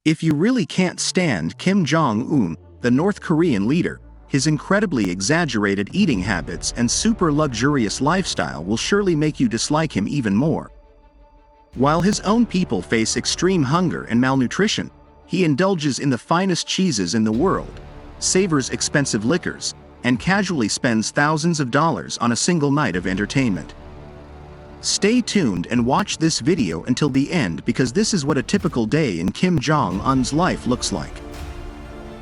If you really can't stand Kim Jong-un, the North Korean leader, his incredibly exaggerated eating habits and super luxurious lifestyle will surely make you dislike him even more. While his own people face extreme hunger and malnutrition, he indulges in the finest cheeses in the world, savors expensive liquors, and casually spends thousands of dollars on a single night of entertainment. Stay tuned and watch this video until the end because this is what a typical day in Kim Jong-un's life looks like.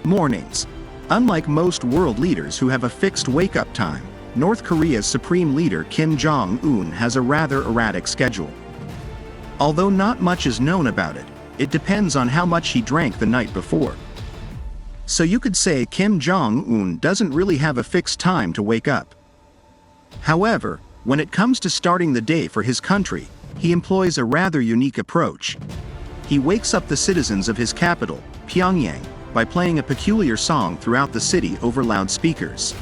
Mornings. Unlike most world leaders who have a fixed wake-up time, North Korea's supreme leader Kim Jong-un has a rather erratic schedule. Although not much is known about it, it depends on how much he drank the night before. So you could say Kim Jong-un doesn't really have a fixed time to wake up. However, when it comes to starting the day for his country, he employs a rather unique approach. He wakes up the citizens of his capital, Pyongyang, by playing a peculiar song throughout the city over loudspeakers.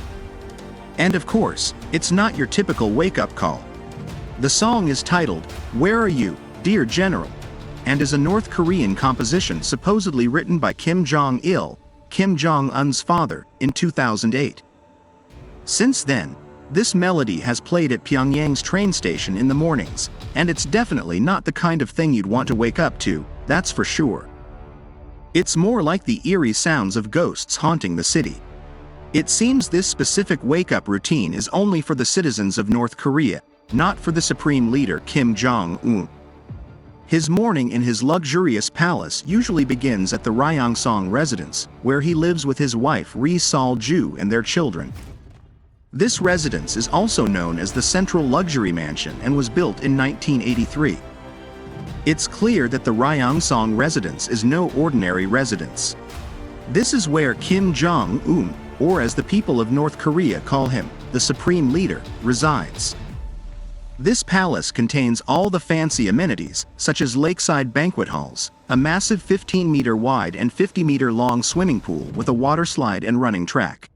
And of course, it's not your typical wake-up call. The song is titled, "Where Are You, Dear General?" and is a North Korean composition supposedly written by Kim Jong-il, Kim Jong-un's father, in 2008. Since then, this melody has played at Pyongyang's train station in the mornings, and it's definitely not the kind of thing you'd want to wake up to, that's for sure. It's more like the eerie sounds of ghosts haunting the city. It seems this specific wake-up routine is only for the citizens of North Korea, not for the supreme leader Kim Jong-un. His morning in his luxurious palace usually begins at the Ryeongsong residence, where he lives with his wife Ri Sol-ju and their children. This residence is also known as the Central Luxury Mansion and was built in 1983. It's clear that the Ryeongsong residence is no ordinary residence. This is where Kim Jong-un, or as the people of North Korea call him, the supreme leader, resides. This palace contains all the fancy amenities, such as lakeside banquet halls, a massive 15-meter wide and 50-meter long swimming pool with a water slide and running track.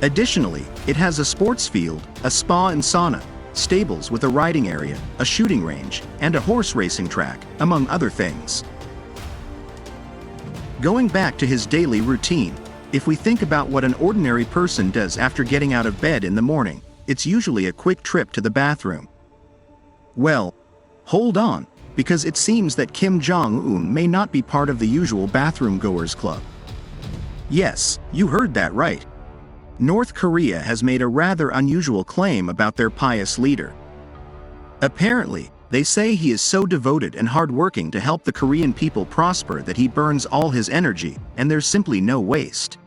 Additionally, it has a sports field, a spa and sauna, stables with a riding area, a shooting range, and a horse racing track, among other things. Going back to his daily routine, if we think about what an ordinary person does after getting out of bed in the morning, it's usually a quick trip to the bathroom. Well, hold on, because it seems that Kim Jong-un may not be part of the usual bathroom goers club. Yes, you heard that right. North Korea has made a rather unusual claim about their pious leader. Apparently, they say he is so devoted and hardworking to help the Korean people prosper that he burns all his energy, and there's simply no waste.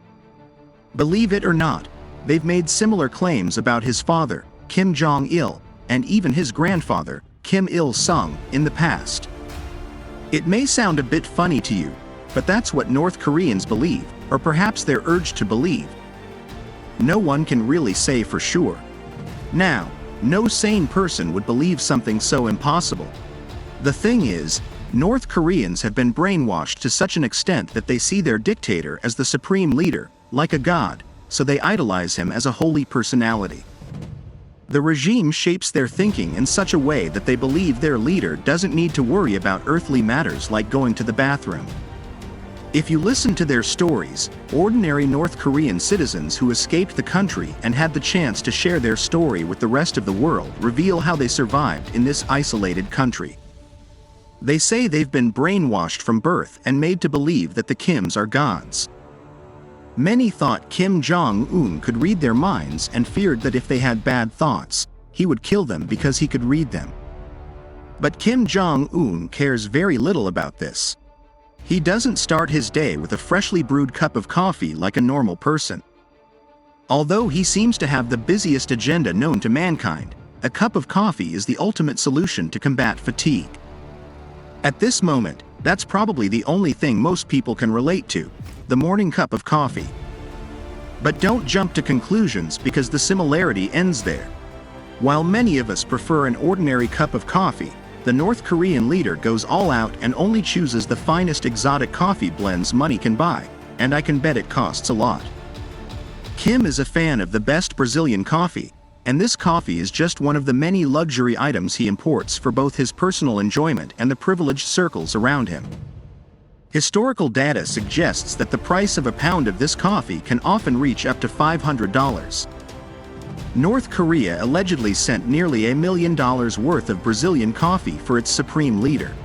Believe it or not, they've made similar claims about his father, Kim Jong-il, and even his grandfather, Kim Il-sung, in the past. It may sound a bit funny to you, but that's what North Koreans believe, or perhaps they're urged to believe. No one can really say for sure. Now, no sane person would believe something so impossible. The thing is, North Koreans have been brainwashed to such an extent that they see their dictator as the supreme leader, like a god, so they idolize him as a holy personality. The regime shapes their thinking in such a way that they believe their leader doesn't need to worry about earthly matters like going to the bathroom. If you listen to their stories, ordinary North Korean citizens who escaped the country and had the chance to share their story with the rest of the world reveal how they survived in this isolated country. They say they've been brainwashed from birth and made to believe that the Kims are gods. Many thought Kim Jong-un could read their minds and feared that if they had bad thoughts, he would kill them because he could read them. But Kim Jong-un cares very little about this. He doesn't start his day with a freshly brewed cup of coffee like a normal person. Although he seems to have the busiest agenda known to mankind, a cup of coffee is the ultimate solution to combat fatigue. At this moment, that's probably the only thing most people can relate to, the morning cup of coffee. But don't jump to conclusions because the similarity ends there. While many of us prefer an ordinary cup of coffee, the North Korean leader goes all out and only chooses the finest exotic coffee blends money can buy, and I can bet it costs a lot. Kim is a fan of the best Brazilian coffee, and this coffee is just one of the many luxury items he imports for both his personal enjoyment and the privileged circles around him. Historical data suggests that the price of a pound of this coffee can often reach up to $500. North Korea allegedly sent nearly $1 million worth of Brazilian coffee for its supreme leader.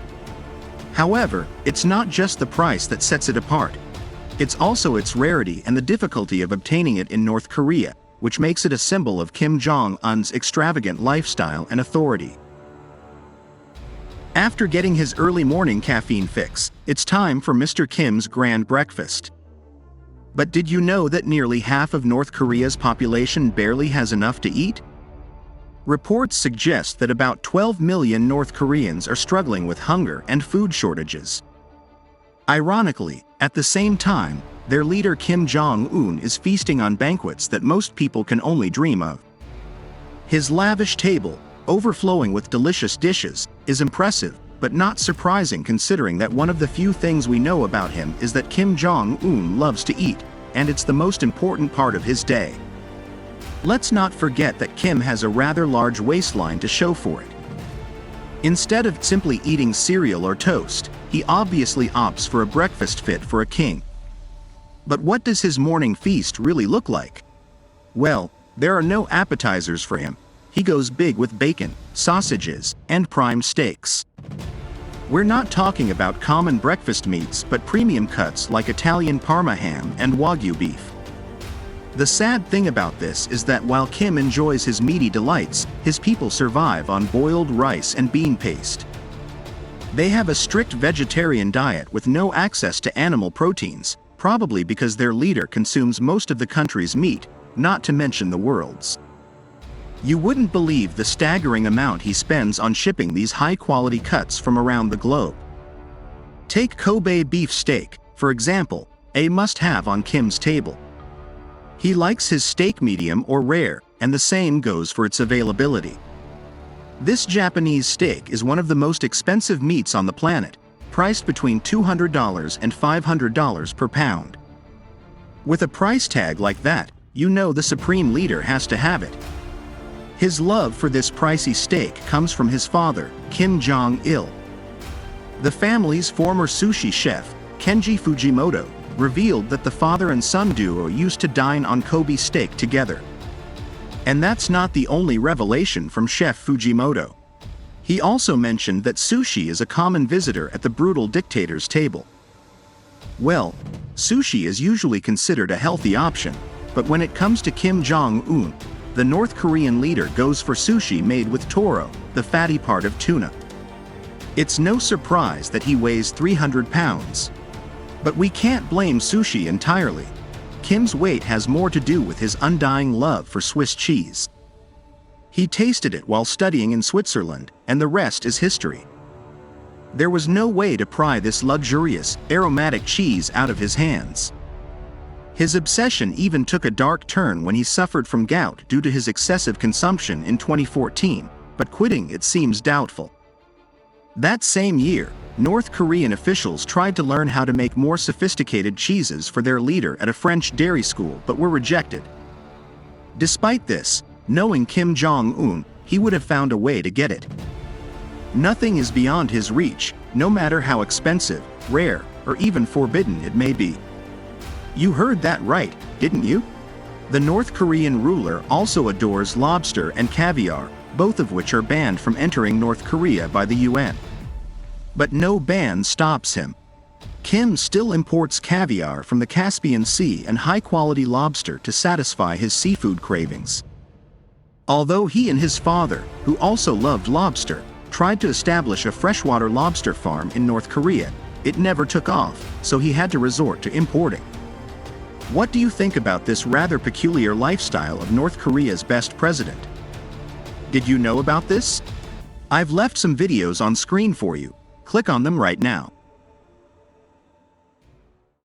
However, it's not just the price that sets it apart. It's also its rarity and the difficulty of obtaining it in North Korea, which makes it a symbol of Kim Jong-un's extravagant lifestyle and authority. After getting his early morning caffeine fix, it's time for Mr. Kim's grand breakfast. But did you know that nearly half of North Korea's population barely has enough to eat? Reports suggest that about 12 million North Koreans are struggling with hunger and food shortages. Ironically, at the same time, their leader Kim Jong-un is feasting on banquets that most people can only dream of. His lavish table, overflowing with delicious dishes, is impressive, but not surprising considering that one of the few things we know about him is that Kim Jong-un loves to eat, and it's the most important part of his day. Let's not forget that Kim has a rather large waistline to show for it. Instead of simply eating cereal or toast, he obviously opts for a breakfast fit for a king. But what does his morning feast really look like? Well, there are no appetizers for him. He goes big with bacon, sausages, and prime steaks. We're not talking about common breakfast meats but premium cuts like Italian Parma ham and Wagyu beef. The sad thing about this is that while Kim enjoys his meaty delights, his people survive on boiled rice and bean paste. They have a strict vegetarian diet with no access to animal proteins, probably because their leader consumes most of the country's meat, not to mention the world's. You wouldn't believe the staggering amount he spends on shipping these high-quality cuts from around the globe. Take Kobe beef steak, for example, a must-have on Kim's table. He likes his steak medium or rare, and the same goes for its availability. This Japanese steak is one of the most expensive meats on the planet, priced between $200 and $500 per pound. With a price tag like that, you know the supreme leader has to have it. His love for this pricey steak comes from his father, Kim Jong-il. The family's former sushi chef, Kenji Fujimoto, revealed that the father and son duo used to dine on Kobe steak together. And that's not the only revelation from Chef Fujimoto. He also mentioned that sushi is a common visitor at the brutal dictator's table. Well, sushi is usually considered a healthy option, but when it comes to Kim Jong-un, the North Korean leader goes for sushi made with toro, the fatty part of tuna. It's no surprise that he weighs 300 pounds. But we can't blame sushi entirely. Kim's weight has more to do with his undying love for Swiss cheese. He tasted it while studying in Switzerland, and the rest is history. There was no way to pry this luxurious, aromatic cheese out of his hands. His obsession even took a dark turn when he suffered from gout due to his excessive consumption in 2014, but quitting it seems doubtful. That same year, North Korean officials tried to learn how to make more sophisticated cheeses for their leader at a French dairy school but were rejected. Despite this, knowing Kim Jong-un, he would have found a way to get it. Nothing is beyond his reach, no matter how expensive, rare, or even forbidden it may be. You heard that right, didn't you? The North Korean ruler also adores lobster and caviar, both of which are banned from entering North Korea by the UN. But no ban stops him. Kim still imports caviar from the Caspian Sea and high-quality lobster to satisfy his seafood cravings. Although he and his father, who also loved lobster, tried to establish a freshwater lobster farm in North Korea, it never took off, so he had to resort to importing. What do you think about this rather peculiar lifestyle of North Korea's best president? Did you know about this? I've left some videos on screen for you. Click on them right now.